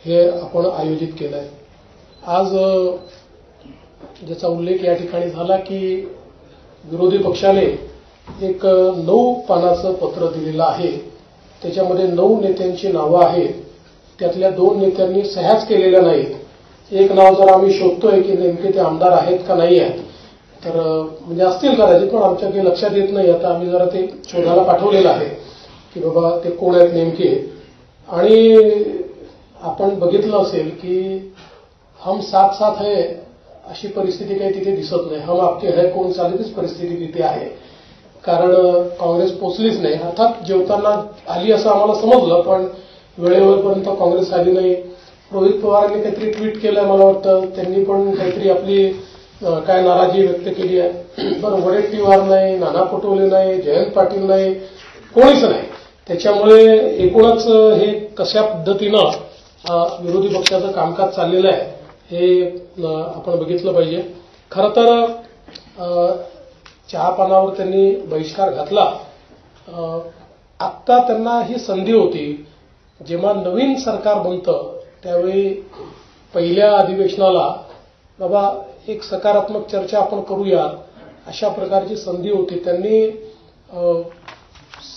हे आपण आयोजित केलं आहे। आज ज्याचा उल्लेख या ठिकाणी झाला की विरोधी पक्षाने एक 9 पानाचं पत्र दिलेलं आहे। त्याच्यामध्ये 9 नेत्यांची नावं आहेत। त्यातल्या 2 नेत्यांनी सह्याच केलेल्या नाहीत। एक नाव जर आम्ही शोधतोय की नेमके ते आमदार आहेत का नाही आहेत, तर म्हणजे असतील कदाचित, पण आमच्या काही लक्षात येत नाही। आता आम्ही जरा ते शोधायला पाठवलेलं आहे की बाबा ते कोण आहेत नेमके। आणि आपण बघितलं असेल की हम साथ साथ है अशी परिस्थिती काही तिथे दिसत नाही। हम आपके है कोण चालतीच परिस्थिती तिथे आहे, कारण काँग्रेस पोचलीच नाही। अर्थात जेवताना आली असं आम्हाला समजलं, पण वेळेवरपर्यंत काँग्रेस आली नाही। रोहित पवारांनी काहीतरी ट्विट केलंय, मला वाटतं त्यांनी पण काहीतरी आपली काय नाराजी व्यक्त केली आहे। पण वडेट्टीवार नाही, नाना पटोले नाही, जयंत पाटील नाही, कोणीच नाही। त्याच्यामुळे एकूणच हे कशा पद्धतीनं विरोधी पक्षाचं कामकाज चाललेलं आहे हे आपण बघितलं पाहिजे। खरं तर चहापानावर त्यांनी बहिष्कार घातला। आत्ता त्यांना ही संधी होती, जेव्हा नवीन सरकार बनतं त्यावेळी पहिल्या अधिवेशनाला बाबा एक सकारात्मक चर्चा आपण करूया, अशा प्रकारची संधी होती। त्यांनी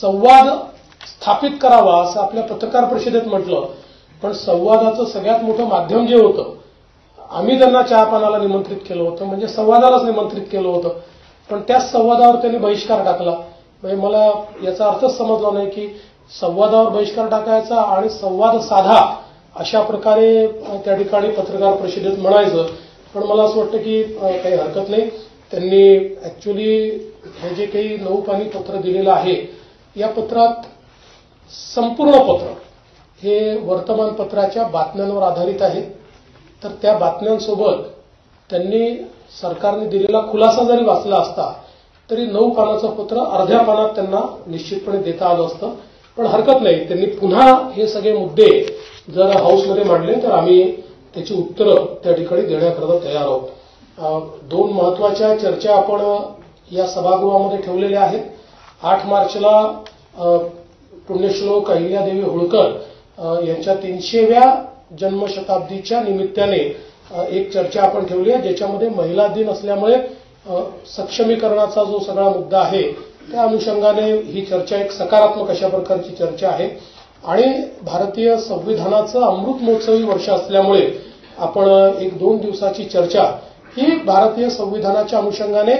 संवाद स्थापित करावा असं आपल्या पत्रकार परिषदेत म्हटलं, पण संवादाचं सगळ्यात मोठं माध्यम जे होतं, आम्ही त्यांना चहापानाला निमंत्रित केलं होतं, म्हणजे संवादालाच निमंत्रित केलं होतं, पण त्याच संवादावर त्यांनी बहिष्कार टाकला। म्हणजे मला याचा अर्थच समजला नाही की संवादावर बहिष्कार टाकायचा आणि संवाद साधा अशा प्रकारे त्या ठिकाणी पत्रकार परिषदेत म्हणायचं। पण मला असं वाटतं की काही हरकत नाही। त्यांनी ऍक्च्युअली हे जे काही 9 पानी पत्र दिलेलं आहे, या पत्रात संपूर्ण पत्र हे वर्तमानपत्राच्या बातम्यांवर आधारित आहे। तर त्या बातम्यांसोबत त्यांनी सरकारने दिलेला खुलासा जरी वाचला असता तरी 9 पानाचं पत्र अर्ध्या पानात त्यांना निश्चितपणे देता आलं असतं। पण हरकत नाही, त्यांनी पुन्हा हे सगळे मुद्दे जर हाऊसमध्ये मांडले तर आम्ही त्याची उत्तरं त्या ठिकाणी देण्याकरता तयार आहोत। 2 महत्वाच्या चर्चा आपण या सभागृहामध्ये ठेवलेल्या आहेत। 8 मार्चला पुण्यश्लोक अहिल्यादेवी होळकर यांच्या 300व्या जन्मशताब्दीच्या निमित्ताने एक चर्चा आपण ठेवली आहे, ज्याच्यामध्ये महिला दिन असल्यामुळे सक्षमीकरणाचा जो सगळा मुद्दा आहे त्या अनुषंगाने ही चर्चा एक सकारात्मक अशा प्रकारची चर्चा आहे। आणि भारतीय संविधानाचं अमृत महोत्सवी वर्ष असल्यामुळे आपण एक 2 दिवसाची चर्चा ही भारतीय संविधानाच्या अनुषंगाने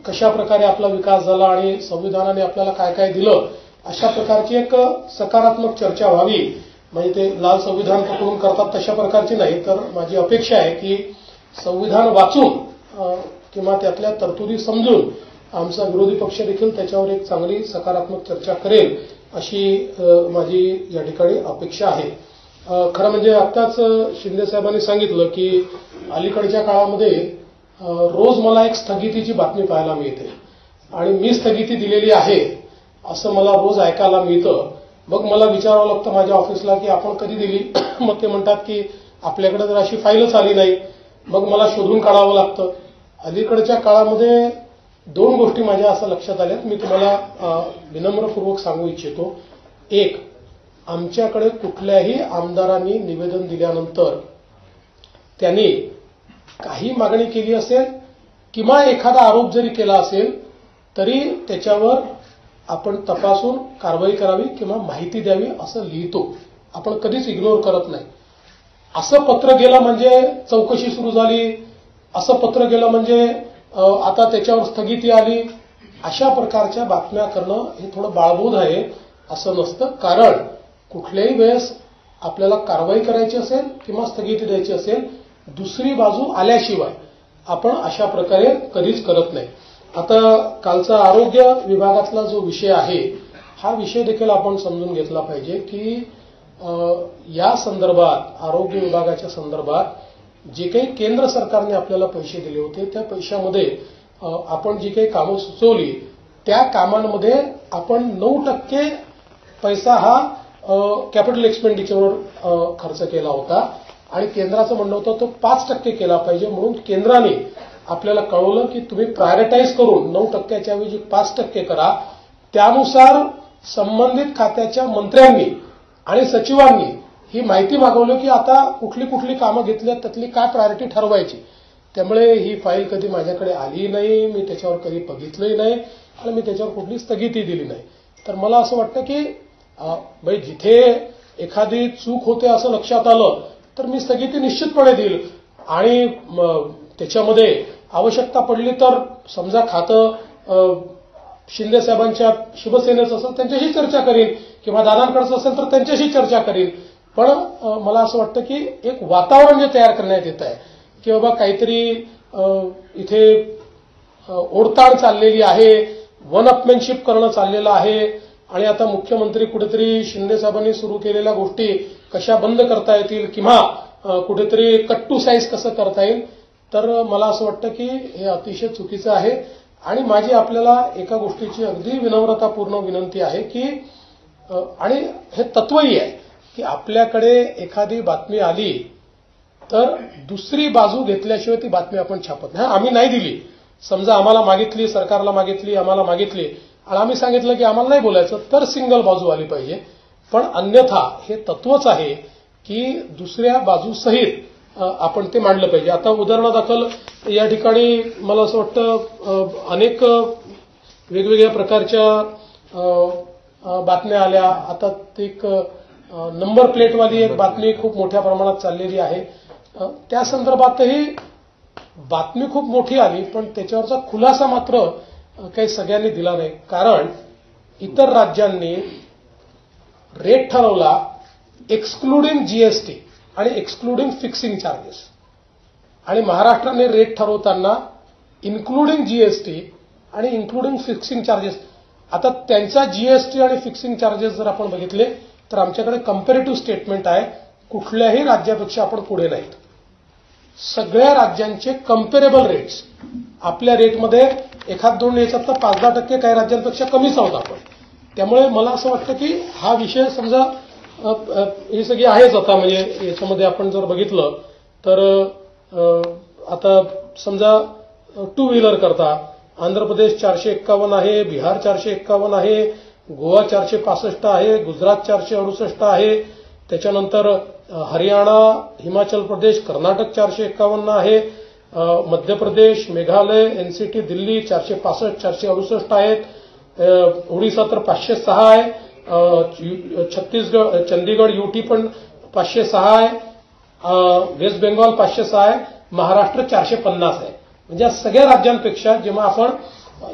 कशा प्रकारे आपला विकास झाला आणि संविधानाने आपल्याला काय काय दिलं अशा प्रकारची एक सकारात्मक चर्चा व्हावी। म्हणजे ते लाल संविधान पकडून करतात तशा प्रकारची नाही, तर माझी अपेक्षा आहे की संविधान वाचून किंवा त्यातल्या तरतुदी समजून आमचा विरोधी पक्ष देखील त्याच्यावर एक चांगली सकारात्मक चर्चा करेल अशी माझी या ठिकाणी अपेक्षा आहे। खरं म्हणजे आत्ताच शिंदे साहेबांनी सांगितलं की अलीकडच्या काळामध्ये रोज मला एक स्थगितीची बातमी पाहायला मिळते आणि मी स्थगिती दिलेली आहे असं मला रोज ऐकायला मिळतं। मग मला विचारावं लागतं माझ्या ऑफिसला की आपण कधी दिली, मग ते म्हणतात की आपल्याकडे जर अशी फाईलच आली नाही। मग मला शोधून काढावं लागतं। अलीकडच्या काळामध्ये 2 गोष्टी माझ्या असं लक्षात आल्यात, मी तुम्हाला विनम्रपूर्वक सांगू इच्छितो। एक, आमच्याकडे कुठल्याही आमदारांनी निवेदन दिल्यानंतर त्यांनी काही मागणी केली असेल किंवा एखादा आरोप जरी केला असेल तरी त्याच्यावर आपण तपासून कारवाई करावी किंवा माहिती द्यावी असं लिहितो। आपण कधीच इग्नोर करत नाही। असं पत्र गेलं म्हणजे चौकशी सुरू झाली, असं पत्र गेलं म्हणजे आता त्याच्यावर स्थगिती आली, अशा प्रकारच्या बातम्या करणं हे थोडं बाळबोध आहे असं नसतं। कारण कुठल्याही वेळेस आपल्याला कारवाई करायची असेल किंवा स्थगिती द्यायची असेल, दुसरी बाजू आल्याशिवाय आपण अशा प्रकारे कधीच करत नाही। आता कालचा आरोग्य विभागातला जो विषय आहे हा विषय देखील आपण समजून घेतला पाहिजे की या संदर्भात आरोग्य विभागाच्या संदर्भात जे काही केंद्र सरकारने आपल्याला पैसे दिले होते त्या पैशामध्ये आपण जी काही कामं सुचवली त्या कामांमध्ये आपण 9% पैसा हा कॅपिटल एक्सपेंडिचरवर खर्च केला होता आणि केंद्राचं म्हणणं होतं तो 5% केला पाहिजे। म्हणून केंद्राने आपल्याला कळवलं की तुम्ही प्रायोरिटाईज करून 9%च्या ऐवजी 5% करा। त्यानुसार संबंधित खात्याच्या मंत्र्यांनी आणि सचिवांनी ही माहिती मागवली की आता कुठली कुठली कामं घेतल्यात त्यातली काय प्रायोरिटी ठरवायची. त्यामुळे ही फाईल कधी माझ्याकडे आली नाही, मी त्याच्यावर कधी बघितलंही नाही आणि मी त्याच्यावर कुठली स्थगिती दिली नाही. तर मला असं वाटतं की जिथे एखादी चूक होते असं लक्षात आलं तर मी स्थगिती निश्चितपणे देईल आणि त्याच्यामध्ये आवश्यकता पडली तर समजा खातं शिंदे साहेबांच्या शिवसेनेचं असेल त्यांच्याशी चर्चा करीन किंवा दादांकडचं असेल तर त्यांच्याशी चर्चा करीन. पण मला असं वाटतं की एक वातावरण जे तयार करण्यात येत आहे की बाबा काहीतरी इथे ओढताण चाललेली आहे, वन अपमॅनशिप करणं चाललेलं आहे आणि आता मुख्यमंत्री कुठेतरी शिंदे साहेबांनी सुरू केलेल्या गोष्टी कशा बंद करता येतील किंवा कुठेतरी कट टू साईज कसं करता येईल. तर मला असं वाटतं की हे अतिशय चुकीचं आहे आणि माझी आपल्याला एका गोष्टीची अगदी विनम्रतापूर्ण विनंती आहे की आणि हे तत्वही आहे की आपल्याकडे एखादी बातमी आली तर दुसरी बाजू घेतल्याशिवाय ती बातमी आपण छापत नाही. आम्ही नाही दिली, समजा आम्हाला मागितली, सरकारला मागितली, आम्हाला मागितली आणि आम्ही सांगितलं की आम्हाला नाही बोलायचं तर सिंगल बाजू आली पाहिजे. पण अन्यथा हे तत्वच आहे की दुसऱ्या बाजूसहित आपण ते मांडलं पाहिजे. आता उदाहरणादाखल या ठिकाणी मला असं वाटतं अनेक वेगवेगळ्या प्रकारच्या बातम्या आल्या. आता एक नंबर प्लेटवाली एक बातमी खूप मोठ्या प्रमाणात चाललेली आहे. त्या संदर्भातही बातमी खूप मोठी आली पण त्याच्यावरचा खुलासा मात्र काही सगळ्यांनी दिला नाही. कारण इतर राज्यांनी रेट ठरवला एक्सक्लुडिंग जीएसटी आणि एक्सक्लुडिंग फिक्सिंग चार्जेस आणि महाराष्ट्राने रेट ठरवताना इन्क्लुडिंग जीएसटी आणि इन्क्लुडिंग फिक्सिंग चार्जेस. आता त्यांचा जीएसटी आणि फिक्सिंग चार्जेस जर आपण बघितले तर आमच्याकडे कंपॅरेटिव्ह स्टेटमेंट आहे. कुठल्याही राज्यापेक्षा आपण पुढे नाहीत. सगळ्या राज्यांचे कंपेरेबल रेट्स आपल्या रेटमध्ये एखाद दोन याच्यात तर 5-10% काही राज्यांपेक्षा कमीच आहोत आपण. त्यामुळे मला असं वाटतं की हा विषय समजा ही सगळी आहेच. आता म्हणजे याच्यामध्ये आपण जर बघितलं तर आता समजा टू व्हीलर करता आंध्र प्रदेश 451 आहे, बिहार 451 आहे, गोवा 465 आहे, गुजरात 468 आहे, त्याच्यानंतर हरियाणा, हिमाचल प्रदेश, कर्नाटक 451 आहे, मध्य प्रदेश, मेघालय, एनसीटी, दिल्ली 465, 468 आहेत, ओडिसा तर 506 आहे, छत्तीसगड, चंदीगड, यूटी पण 506 आहे, वेस्ट बेंगॉल 506 आहे, महाराष्ट्र 450 आहे. म्हणजे या सगळ्या राज्यांपेक्षा जेव्हा आपण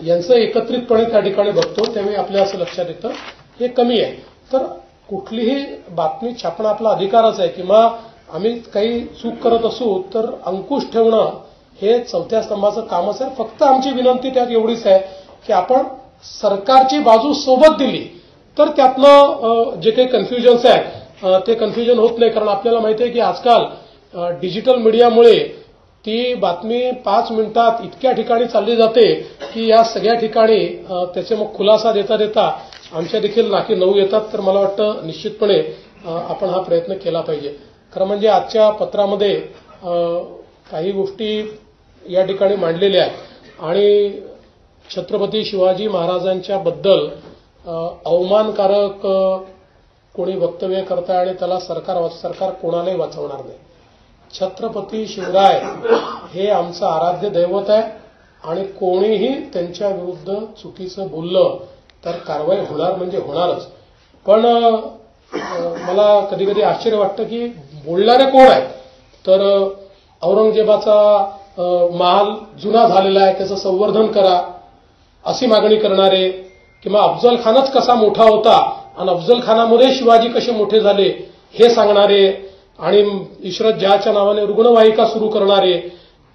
यांचं एकत्रितपणे त्या ठिकाणी बघतो त्यावेळी आपल्या असं लक्षात येतं हे कमी आहे. तर कुठलीही बातमी छापणं आपला अधिकारच आहे किंवा आम्ही काही चूक करत असू तर अंकुश ठेवणं हे चौथ्या स्तंभाचं कामच आहे. फक्त आमची विनंती त्यात एवढीच आहे की आपण सरकारची बाजू सोबत दिली तर त्यातनं जे काही कन्फ्युजन्स आहे ते कन्फ्युजन होत नाही. कारण आपल्याला माहिती आहे की आजकाल डिजिटल मीडियामुळे ती बातमी 5 मिनिटात इतक्या ठिकाणी चालली जाते की या सगळ्या ठिकाणी त्याचे मग खुलासा देता देता आमच्या देखील नाकी नऊ येतात. तर मला वाटतं निश्चितपणे आपण हा प्रयत्न केला पाहिजे. खरं म्हणजे आजच्या पत्रामध्ये काही गोष्टी या ठिकाणी मांडलेल्या आहेत आणि छत्रपती शिवाजी महाराजांच्या बद्दल अवमानकारक कोणी वक्तव्य करताय आणि त्याला सरकार कोणालाही वाचवणार नाही. छत्रपती शिवराय हे आमचं आराध्य दैवत आहे आणि कोणीही त्यांच्या विरुद्ध चुकीचं बोललं तर कारवाई होणार म्हणजे होणारच. पण मला कधी कधी आश्चर्य वाटतं की बोलणारे कोण आहेत. तर औरंगजेबाचा महाल जुना झालेला आहे त्याचं संवर्धन करा अशी मागणी करणारे किंवा अफजल खानच कसा मोठा होता आणि अफजल खानामुळे शिवाजी कसे मोठे झाले हे सांगणारे आणि इशरत जहाच्या नावाने रुग्णवाहिका सुरू करणारे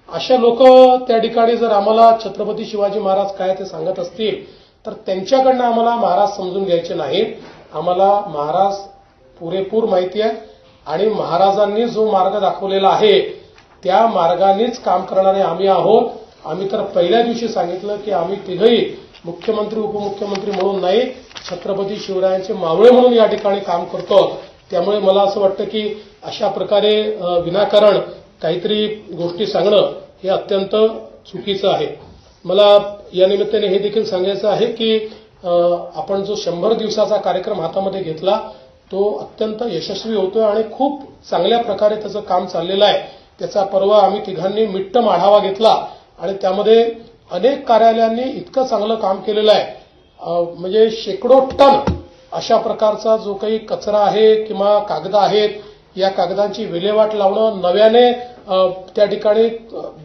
अशा लोक त्या ठिकाणी जर आम्हाला छत्रपती शिवाजी महाराज काय ते सांगत असतील तर त्यांच्याकडनं आम्हाला महाराज समजून घ्यायचे नाहीत. आम्हाला महाराज पुरेपूर माहिती आहे आणि महाराजांनी जो मार्ग दाखवलेला आहे त्या मार्गानेच काम करणारे आम्ही आहोत. आम्ही तर पहिल्या दिवशी सांगितलं की आम्ही तिघही मुख्यमंत्री उपमुख्यमंत्री म्हणून नाही छत्रपती शिवरायांचे मावळे म्हणून या ठिकाणी काम करतो. त्यामुळे मला असं वाटतं की अशा प्रकारे विनाकारण काहीतरी गोष्टी सांगणं हे अत्यंत चुकीचं आहे. मला या निमित्ताने हे देखील सांगायचं आहे की आपण जो 100 दिवसाचा कार्यक्रम हातामध्ये घेतला तो अत्यंत यशस्वी होतोय आणि खूप चांगल्या प्रकारे त्याचं काम चाललेलं आहे. त्याचा परवा आम्ही तिघांनी मिट्टम आढावा घेतला आणि त्यामध्ये अनेक कार्यालयांनी इतकं चांगलं काम केलेलं आहे. म्हणजे शेकडो टन अशा प्रकारचा जो काही कचरा आहे किंवा कागद आहेत, या कागदांची विल्हेवाट लावणं, नव्याने त्या ठिकाणी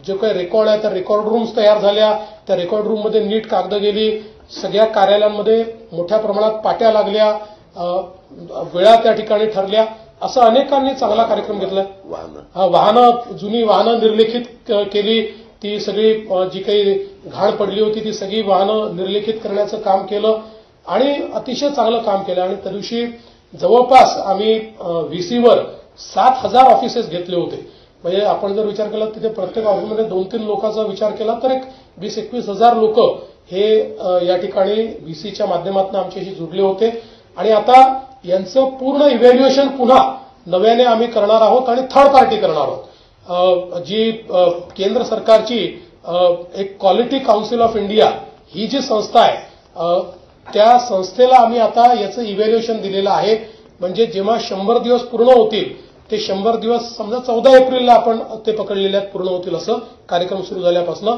जो काही रेकॉर्ड आहे त्या रेकॉर्ड रूम्स तयार झाल्या, त्या रेकॉर्ड रूममध्ये नीट कागद गेली, सगळ्या कार्यालयांमध्ये मोठ्या प्रमाणात पाट्या लागल्या, वेळा त्या ठिकाणी ठरल्या, असं अनेकांनी चांगला कार्यक्रम घेतला. जुनी वाहनं निर्लेखित केली, ती सगळी जी काही घाण पडली होती ती सगळी वाहनं निर्लेखित करण्याचं काम केलं आणि अतिशय चांगलं काम केलं. आणि त्या दिवशी जवळपास आम्ही व्हीसीवर 7,000 ऑफिसेस घेतले होते. म्हणजे आपण जर विचार केला तिथे प्रत्येक ऑफिसमध्ये 2-3 लोकांचा विचार केला तर एक 20-21 हजार लोक हे या ठिकाणी व्हीसीच्या माध्यमातून आमच्याशी जुडले होते. आणि आता यांचं पूर्ण इव्हॅल्युएशन पुन्हा नव्याने आम्ही करणार आहोत आणि थर्ड पार्टी करणार आहोत. जी केंद्र सरकारची एक क्वालिटी काउन्सिल ऑफ इंडिया ही जी संस्था आहे, त्या संस्थेला आम्ही आता याचं इव्हॅल्युएशन दिलेलं आहे. म्हणजे जेव्हा 100 दिवस पूर्ण होतील, ते 100 दिवस समजा 14 एप्रिलला आपण ते पकडलेले आहेत पूर्ण होतील असं कार्यक्रम सुरू झाल्यापासून,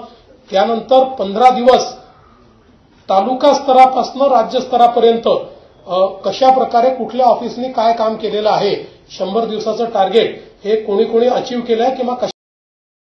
त्यानंतर 15 दिवस तालुका स्तरापासून राज्य स्तरापर्यंत कशा प्रकारे कुठल्या ऑफिसनी काय काम केलेलं आहे, 100 दिवसाचं टार्गेट हे कोणी कोणी अचीव्ह केलंय किंवा